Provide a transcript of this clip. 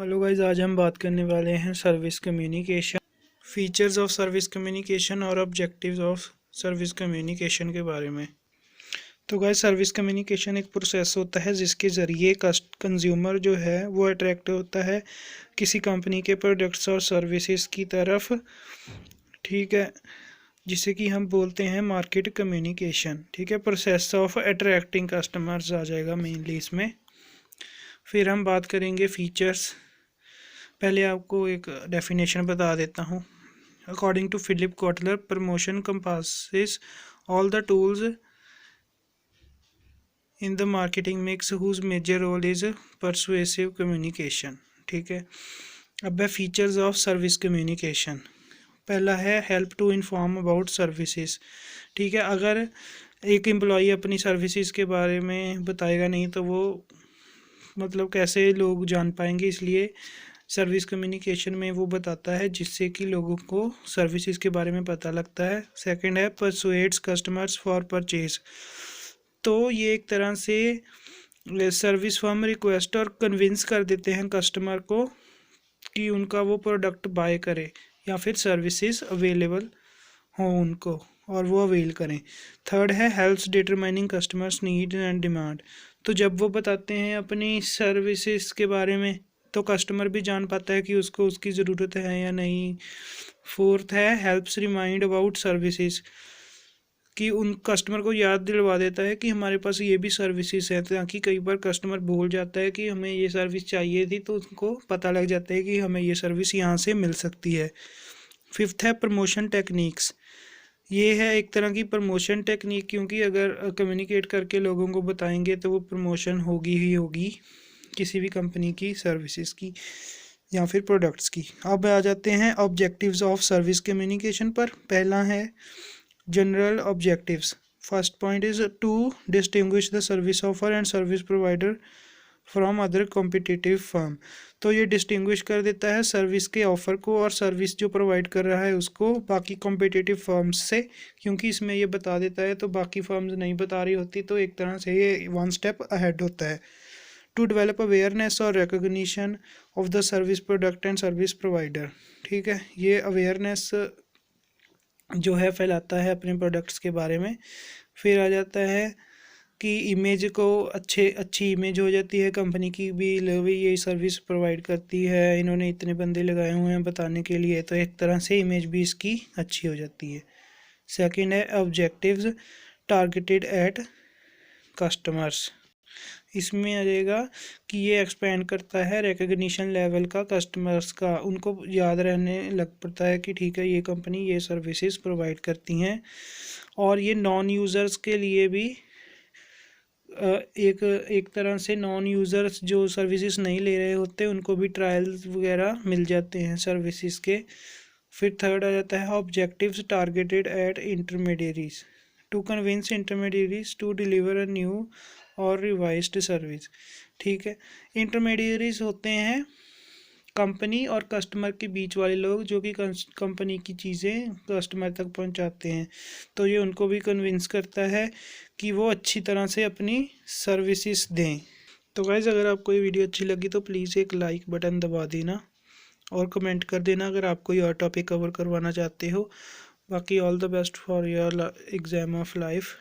Hello guys, आज हम बात करने वाले हैं service communication, features of service communication और ऑब्जेक्टिव्स ऑफ सर्विस कम्युनिकेशन के बारे में। तो गाइस, सर्विस कम्युनिकेशन एक प्रोसेस होता है जिसके ज़रिए कंज्यूमर जो है वो अट्रैक्ट होता है किसी कंपनी के प्रोडक्ट्स और सर्विसेज की तरफ। ठीक है, जिसे कि हम बोलते हैं मार्केट कम्युनिकेशन। ठीक है, प्रोसेस ऑफ अट्रैक्टिंग कस्टमर्स आ जाएगा मेनली इसमें। फिर हम बात करेंगे फीचर्स। पहले आपको एक डेफिनेशन बता देता हूँ। According to Philip Kotler, promotion compasses all the tools in the marketing mix whose major role is persuasive communication. ठीक है, अब है फीचर्स ऑफ सर्विस कम्युनिकेशन। पहला है help to inform about services. ठीक है, अगर एक एम्प्लॉई अपनी सर्विसेज के बारे में बताएगा नहीं तो वो मतलब कैसे लोग जान पाएंगे, इसलिए सर्विस कम्युनिकेशन में वो बताता है जिससे कि लोगों को सर्विसेज के बारे में पता लगता है। सेकंड है परसुएड्स कस्टमर्स फॉर परचेज। तो ये एक तरह से सर्विस फर्म रिक्वेस्ट और कन्विंस कर देते हैं कस्टमर को कि उनका वो प्रोडक्ट बाय करे या फिर सर्विसेज अवेलेबल हो उनको और वो अवेल करें। थर्ड है helps determining customers need and demand. तो जब वो बताते हैं अपनी सर्विसेज के बारे में तो कस्टमर भी जान पाता है कि उसको उसकी ज़रूरत है या नहीं। फोर्थ है हेल्प्स रिमाइंड अबाउट सर्विसेज, कि उन कस्टमर को याद दिलवा देता है कि हमारे पास ये भी सर्विसेज है, ताकि कई बार कस्टमर भूल जाता है कि हमें ये सर्विस चाहिए थी तो उनको पता लग जाता है कि हमें ये सर्विस यहाँ से मिल सकती है। फिफ्थ है प्रमोशन टेक्निक्स। ये है एक तरह की प्रमोशन टेक्निक, क्योंकि अगर कम्युनिकेट करके लोगों को बताएंगे तो वो प्रमोशन होगी ही होगी किसी भी कंपनी की सर्विसेज की या फिर प्रोडक्ट्स की। अब आ जाते हैं ऑब्जेक्टिव्स ऑफ सर्विस कम्युनिकेशन पर। पहला है general objectives. First point is to distinguish the service offer and service provider from other competitive firm. तो ये डिस्टिंग्विश कर देता है सर्विस के ऑफ़र को और सर्विस जो प्रोवाइड कर रहा है उसको बाकी कॉम्पिटिटिव फर्म्स से, क्योंकि इसमें ये बता देता है तो बाकी फर्म्स नहीं बता रही होती, तो एक तरह से ये वन स्टेप अहेड होता है। टू डेवलप अवेयरनेस और recognition of the service product and service provider. ठीक है, ये अवेयरनेस जो है फैलाता है अपने प्रोडक्ट्स के बारे में। फिर आ जाता है कि इमेज को अच्छी इमेज हो जाती है कंपनी की भी, भी ये सर्विस प्रोवाइड करती है, इन्होंने इतने बंदे लगाए हुए हैं बताने के लिए, तो एक तरह से इमेज भी इसकी अच्छी हो जाती है। सेकंड है ऑब्जेक्टिव्स टारगेटेड एट कस्टमर्स। इसमें आ जाएगा कि ये एक्सपेंड करता है रिकग्निशन लेवल का कस्टमर्स का, उनको याद रहने लग पड़ता है कि ठीक है ये कंपनी ये सर्विसेज प्रोवाइड करती हैं। और ये नॉन यूज़र्स के लिए भी एक तरह से नॉन यूज़र्स जो सर्विसेज नहीं ले रहे होते उनको भी ट्रायल्स वगैरह मिल जाते हैं सर्विसेज के। फिर थर्ड आ जाता है objectives targeted at intermediaries to convince intermediaries to deliver a new or revised service. ठीक है, इंटरमीडियरीज होते हैं कंपनी और कस्टमर के बीच वाले लोग जो कि कंपनी की चीज़ें कस्टमर तक पहुंचाते हैं, तो ये उनको भी कन्विंस करता है कि वो अच्छी तरह से अपनी सर्विसेज दें। तो गाइज़, अगर आपको ये वीडियो अच्छी लगी तो प्लीज़ एक लाइक बटन दबा देना और कमेंट कर देना अगर आप कोई और टॉपिक कवर करवाना चाहते हो। बाकी all the best for your exam of life.